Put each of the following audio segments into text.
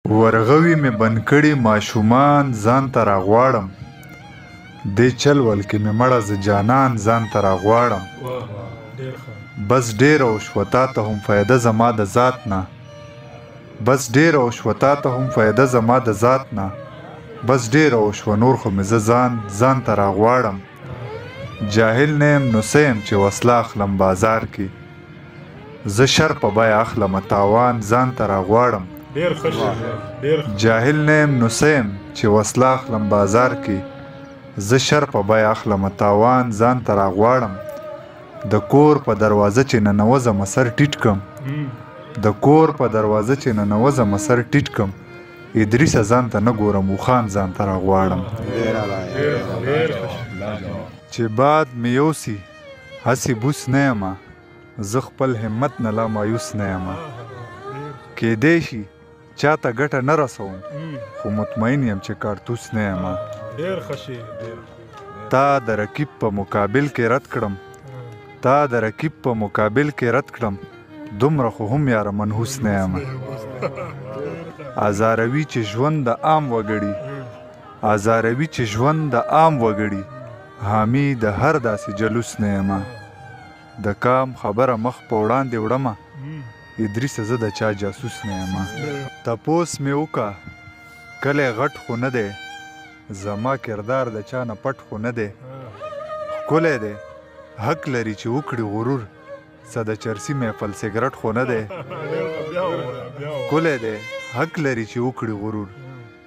ورغوي مې بند کړي ماشومان ځان ته راغواړم دې چل ول کې مې مړه زه جانان ځان ته راغواړم بس ډېره وشوه تا ته هم فایده زما د ذات نه بس ډېره وشوه تا ته هم فایده زما د ذات نه بس ډېره وشوه نور خو مې زه ځان ته راغواړم جاهل نه یم نو څه یم چې وسله اخلم بازار کې زه شر په بیه اخلم تاوان ځان ته راغواړم جاهل نه یم نو څه یم چې وسله اخلم بازار کې زه شر په بیه اخلم تاوان ځان ته راغواړم د کور په دروازه چې ننوځم سر ټیټ کم د کور په دروازه چې ننوځم سر ټیټ کم ادریسه ځان ته نه ګورم وخان ځان ته راغواړم چې باد مې یوسي هسې بوس نه یمه زه خپل همت نه لا مایوس نه یمه کیدی شي چاته ګټه نه رسوم خو مطمئن یم چې کارتوس نه یمه تا د رقیب په مقابل کې رد کړم تا د رقیب په مقابل کې رد کړم دومره خو هم یاره منحوس نه یمه ازاروي چې ژوند د عام وګړي ازاروي چې ژوند د عام وګړي حامي د هر داسې جلوس نه یمه د کام خبره مخ په وړاندې وړمه ادریسه زه د چا جاسوس نه یمه تپوس مې وکړه کلی غټ خو نه دی زما کردار د چا نه پټ خو نه دی ښکلی دی حق لري چې وکړي غرور څه د چرسي محفل سګرټ خو نه دی ښکلی دی حق لري چې وکړي غرور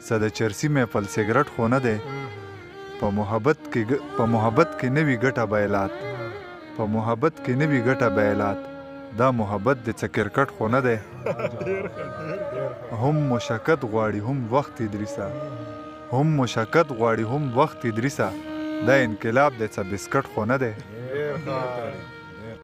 څه د چرسي محفل سګرټ خو نه دی په محبت کې نه وي ګټه بیلات په محبت کې نه وي ګټه بیلات دا محبت د څه کرکټ خو نه دی هم مشقت غواړي هم وخت ادریسه هم مشقت غواړي هم وخت ادریسه دا انقلاب د څه بسکټ خو نه دی